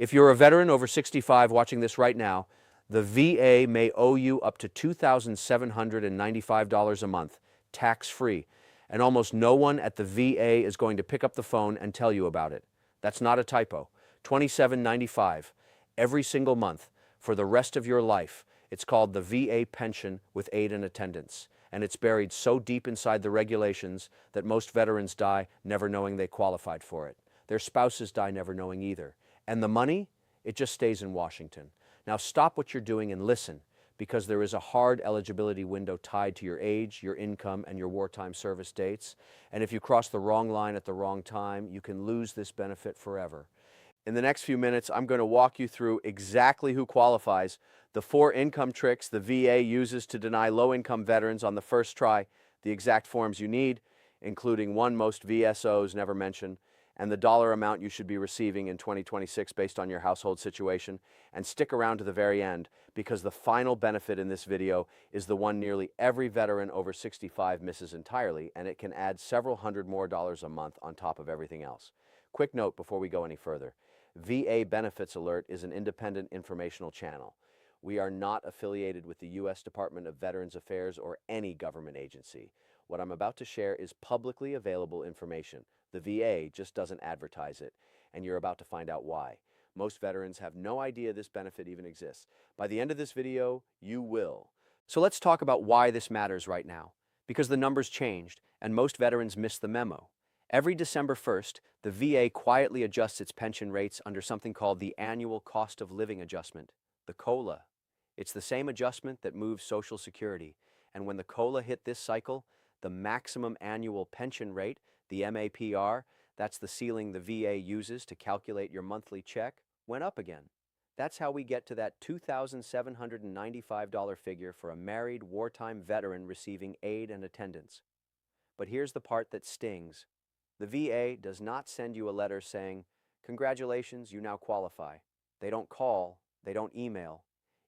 If you're a veteran over 65 watching this right now, the VA may owe you up to $2,795 a month, tax-free, and almost no one at the VA is going to pick up the phone and tell you about it. That's not a typo. $27.95 every single month for the rest of your life. It's called the VA pension with aid and attendance, and it's buried so deep inside the regulations that most veterans die never knowing they qualified for it. Their spouses die never knowing either. And the money, it just stays in Washington. Now stop what you're doing and listen, because there is a hard eligibility window tied to your age, your income, and your wartime service dates. And if you cross the wrong line at the wrong time, you can lose this benefit forever. In the next few minutes, I'm going to walk you through exactly who qualifies, the 4 income tricks the VA uses to deny low-income veterans on the first try, the exact forms you need, including one most VSOs never mention, and the dollar amount you should be receiving in 2026 based on your household situation. And stick around to the very end, because the final benefit in this video is the one nearly every veteran over 65 misses entirely, and it can add several hundred more dollars a month on top of everything else. Quick note before we go any further. VA Benefits Alert is an independent informational channel. We are not affiliated with the U.S. Department of Veterans Affairs or any government agency. What I'm about to share is publicly available information. The VA just doesn't advertise it, and you're about to find out why. Most veterans have no idea this benefit even exists. By the end of this video, you will. So let's talk about why this matters right now. Because the numbers changed, and most veterans missed the memo. Every December 1st, the VA quietly adjusts its pension rates under something called the Annual Cost of Living Adjustment, the COLA. It's the same adjustment that moves Social Security, and when the COLA hit this cycle, the maximum annual pension rate, the MAPR, that's the ceiling the VA uses to calculate your monthly check, went up again. That's how we get to that $2,795 figure for a married wartime veteran receiving aid and attendance. But here's the part that stings. The VA does not send you a letter saying, "Congratulations, you now qualify." They don't call, they don't email.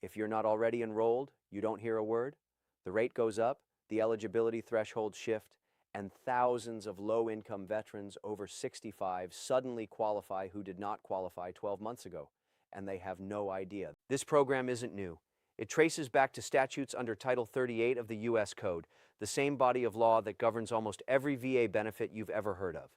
If you're not already enrolled, you don't hear a word. The rate goes up, the eligibility thresholds shift, and thousands of low-income veterans over 65 suddenly qualify who did not qualify 12 months ago, and they have no idea. This program isn't new. It traces back to statutes under Title 38 of the U.S. Code, the same body of law that governs almost every VA benefit you've ever heard of.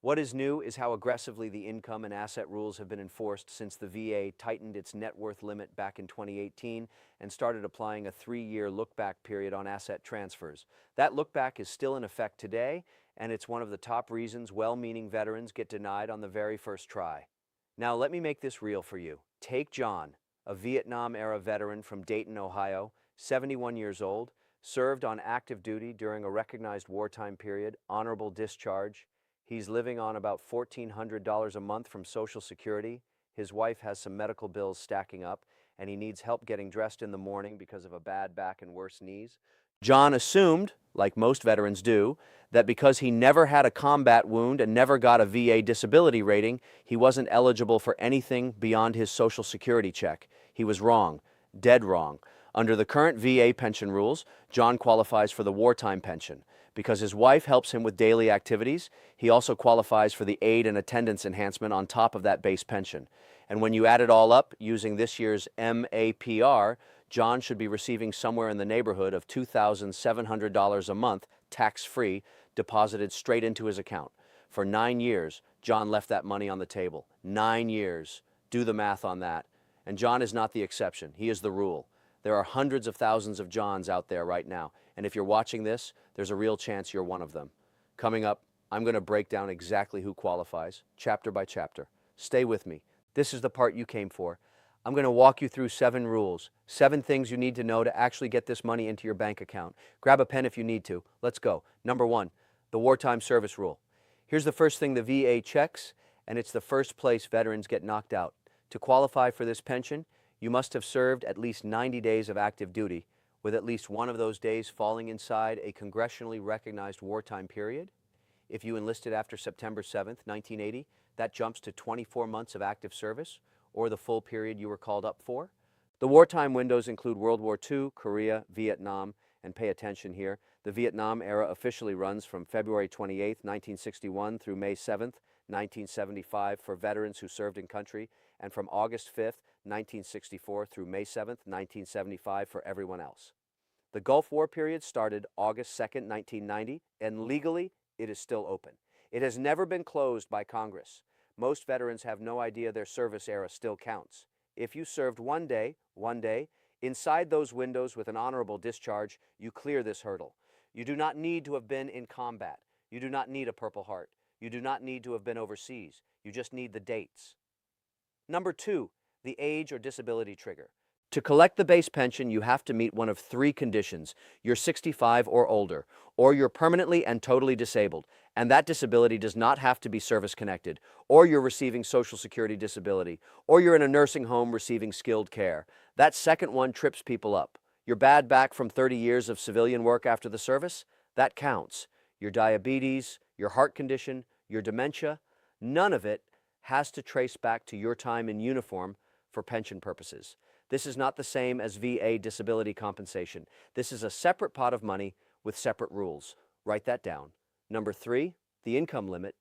What is new is how aggressively the income and asset rules have been enforced since the VA tightened its net worth limit back in 2018 and started applying a 3-year look-back period on asset transfers. That look-back is still in effect today, and it's one of the top reasons well-meaning veterans get denied on the very first try. Now, let me make this real for you. Take John, a Vietnam-era veteran from Dayton, Ohio, 71 years old, served on active duty during a recognized wartime period, honorable discharge. He's living on about $1,400 a month from Social Security. His wife has some medical bills stacking up, and he needs help getting dressed in the morning because of a bad back and worse knees. John assumed, like most veterans do, that because he never had a combat wound and never got a VA disability rating, he wasn't eligible for anything beyond his Social Security check. He was wrong, dead wrong. Under the current VA pension rules, John qualifies for the wartime pension. Because his wife helps him with daily activities, he also qualifies for the aid and attendance enhancement on top of that base pension. And when you add it all up, using this year's MAPR, John should be receiving somewhere in the neighborhood of $2,700 a month, tax-free, deposited straight into his account. For 9 years, John left that money on the table. 9 years. Do the math on that. And John is not the exception. He is the rule. There are hundreds of thousands of Johns out there right now, and if you're watching this, there's a real chance you're one of them. Coming up, I'm going to break down exactly who qualifies, chapter by chapter. Stay with me. This is the part you came for. I'm going to walk you through 7 rules, 7 things you need to know to actually get this money into your bank account. Grab a pen if you need to. Let's go. Number 1, the wartime service rule. Here's the first thing the VA checks, and it's the first place veterans get knocked out. To qualify for this pension, you must have served at least 90 days of active duty, with at least one of those days falling inside a congressionally recognized wartime period. If you enlisted after September 7th, 1980, that jumps to 24 months of active service, or the full period you were called up for. The wartime windows include World War II, Korea, Vietnam, and pay attention here. The Vietnam era officially runs from February 28, 1961 through May 7th, 1975 for veterans who served in country, and from August 5th, 1964 through May 7th, 1975 for everyone else. The Gulf War period started August 2nd, 1990, and legally, it is still open. It has never been closed by Congress. Most veterans have no idea their service era still counts. If you served one day, inside those windows with an honorable discharge, you clear this hurdle. You do not need to have been in combat. You do not need a Purple Heart. You do not need to have been overseas. You just need the dates. Number 2, the age or disability trigger. To collect the base pension, you have to meet one of 3 conditions. You're 65 or older, or you're permanently and totally disabled, and that disability does not have to be service-connected, or you're receiving Social Security disability, or you're in a nursing home receiving skilled care. That second one trips people up. Your bad back from 30 years of civilian work after the service, that counts. Your diabetes, your heart condition, your dementia, none of it has to trace back to your time in uniform for pension purposes. This is not the same as VA disability compensation. This is a separate pot of money with separate rules. Write that down. Number 3, the income limit,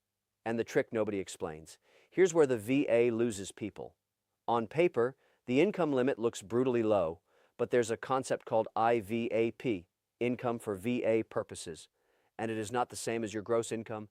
and the trick nobody explains. Here's where the VA loses people. On paper, the income limit looks brutally low, but there's a concept called IVAP, income for VA purposes, and it is not the same as your gross income.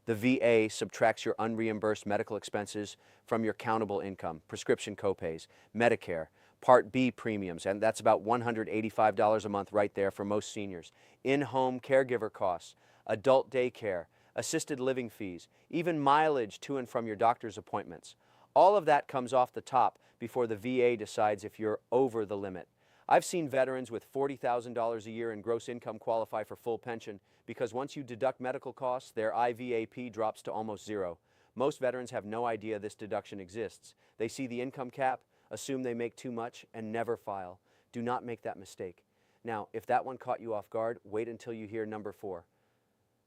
The VA subtracts your unreimbursed medical expenses from your countable income, prescription copays, Medicare, Part B premiums, and that's about $185 a month right there for most seniors. In-home caregiver costs, adult daycare, assisted living fees, even mileage to and from your doctor's appointments. All of that comes off the top before the VA decides if you're over the limit. I've seen veterans with $40,000 a year in gross income qualify for full pension because once you deduct medical costs, their IVAP drops to almost zero. Most veterans have no idea this deduction exists. They see the income cap, assume they make too much, and never file. Do not make that mistake. Now, if that one caught you off guard, wait until you hear number 4.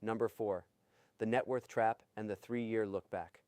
Number 4, the net worth trap and the 3-year look back.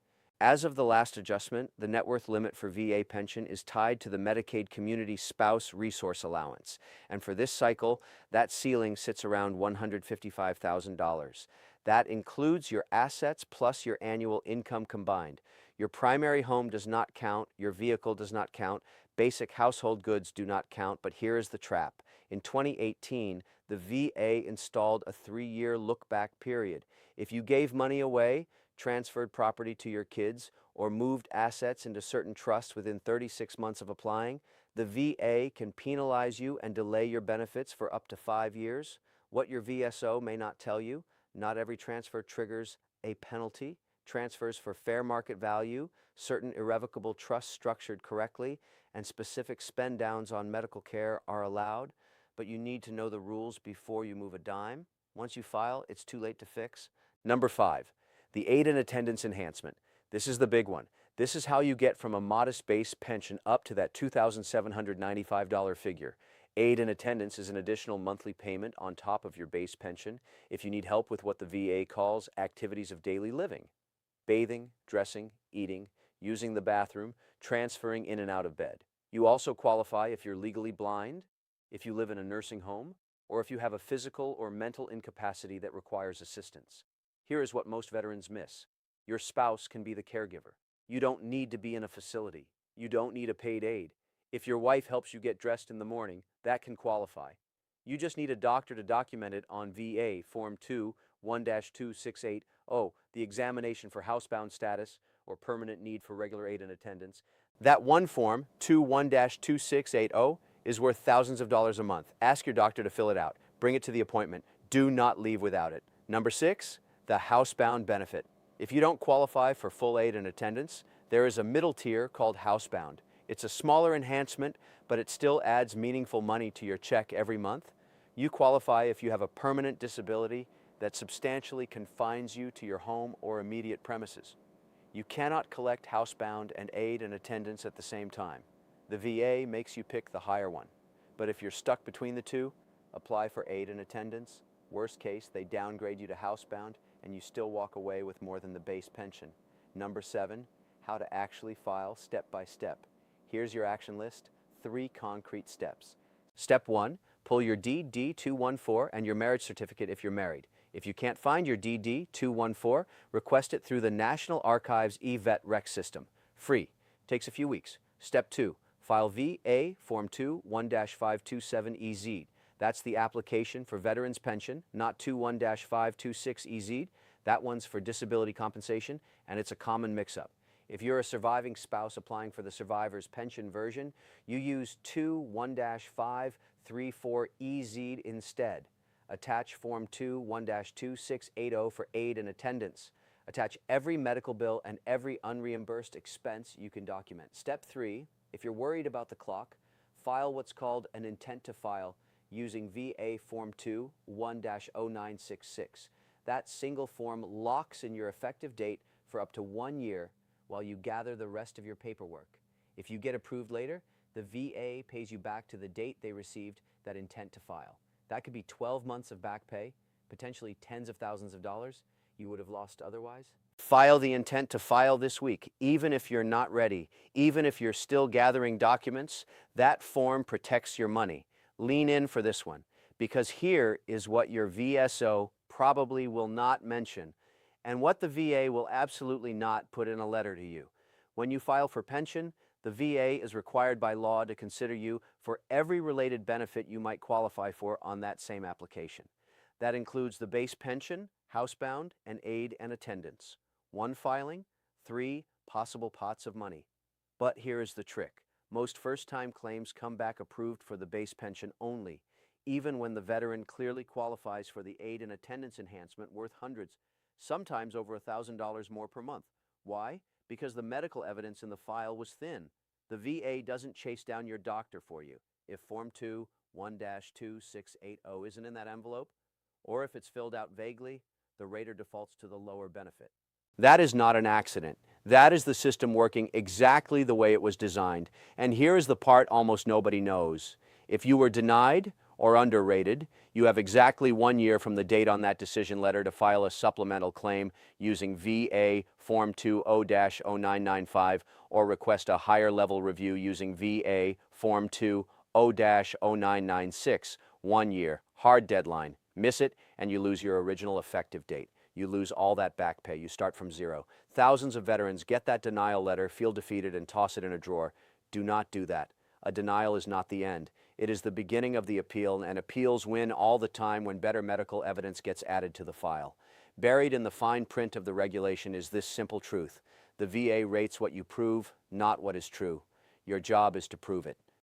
As of the last adjustment, the net worth limit for VA pension is tied to the Medicaid Community Spouse Resource Allowance. And for this cycle, that ceiling sits around $155,000. That includes your assets plus your annual income combined. Your primary home does not count, your vehicle does not count, basic household goods do not count, but here is the trap. In 2018, the VA installed a 3-year look-back period. If you gave money away, transferred property to your kids, or moved assets into certain trusts within 36 months of applying, the VA can penalize you and delay your benefits for up to 5 years. What your VSO may not tell you, not every transfer triggers a penalty. Transfers for fair market value, certain irrevocable trusts structured correctly, and specific spend downs on medical care are allowed, but you need to know the rules before you move a dime. Once you file, it's too late to fix. Number 5, the aid and attendance enhancement. This is the big one. This is how you get from a modest base pension up to that $2,795 figure. Aid and attendance is an additional monthly payment on top of your base pension if you need help with what the VA calls activities of daily living. Bathing, dressing, eating, using the bathroom, transferring in and out of bed. You also qualify if you're legally blind, if you live in a nursing home, or if you have a physical or mental incapacity that requires assistance. Here is what most veterans miss. Your spouse can be the caregiver. You don't need to be in a facility. You don't need a paid aide. If your wife helps you get dressed in the morning, that can qualify. You just need a doctor to document it on VA Form 2 1-2680, the examination for housebound status or permanent need for regular aid and attendance. That one form, 21-2680, is worth thousands of dollars a month. Ask your doctor to fill it out. Bring it to the appointment. Do not leave without it. Number 6, the housebound benefit. If you don't qualify for full aid and attendance, there is a middle tier called housebound. It's a smaller enhancement, but it still adds meaningful money to your check every month. You qualify if you have a permanent disability that substantially confines you to your home or immediate premises. You cannot collect housebound and aid and attendance at the same time. The VA makes you pick the higher one. But if you're stuck between the two, apply for aid and attendance. Worst case, they downgrade you to housebound and you still walk away with more than the base pension. Number 7, how to actually file step by step. Here's your action list, 3 concrete steps. Step 1, pull your DD-214 and your marriage certificate if you're married. If you can't find your DD-214, request it through the National Archives eVet Rec system. Free. Takes a few weeks. Step 2. File VA Form 2 1-527EZ. That's the application for Veterans Pension, not 21-526EZ. That one's for disability compensation, and it's a common mix-up. If you're a surviving spouse applying for the survivor's pension version, you use 2-1-534EZ instead. Attach Form 2 1-2680 for aid and attendance. Attach every medical bill and every unreimbursed expense you can document. Step 3, if you're worried about the clock, file what's called an intent to file using VA Form 2 1-0966. That single form locks in your effective date for up to 1 year while you gather the rest of your paperwork. If you get approved later, the VA pays you back to the date they received that intent to file. That could be 12 months of back pay, potentially tens of thousands of dollars you would have lost otherwise. File the intent to file this week, even if you're not ready, even if you're still gathering documents. That form protects your money. Lean in for this one, because here is what your VSO probably will not mention, and what the VA will absolutely not put in a letter to you. When you file for pension, the VA is required by law to consider you for every related benefit you might qualify for on that same application. That includes the base pension, housebound, and aid and attendance. 1 filing, 3 possible pots of money. But here is the trick. Most first-time claims come back approved for the base pension only, even when the veteran clearly qualifies for the aid and attendance enhancement worth hundreds, sometimes over $1,000 more per month. Why? Because the medical evidence in the file was thin. The VA doesn't chase down your doctor for you if Form 2 1-2680 isn't in that envelope, or if it's filled out vaguely, the rater defaults to the lower benefit. That is not an accident. That is the system working exactly the way it was designed. And here is the part almost nobody knows. If you were denied or underrated, you have exactly 1 year from the date on that decision letter to file a supplemental claim using VA Form 2 0-0995 or request a higher level review using VA Form 2 0-0996. 1 year. Hard deadline. Miss it and you lose your original effective date. You lose all that back pay. You start from zero. Thousands of veterans get that denial letter, feel defeated, and toss it in a drawer. Do not do that. A denial is not the end. It is the beginning of the appeal, and appeals win all the time when better medical evidence gets added to the file. Buried in the fine print of the regulation is this simple truth. The VA rates what you prove, not what is true. Your job is to prove it.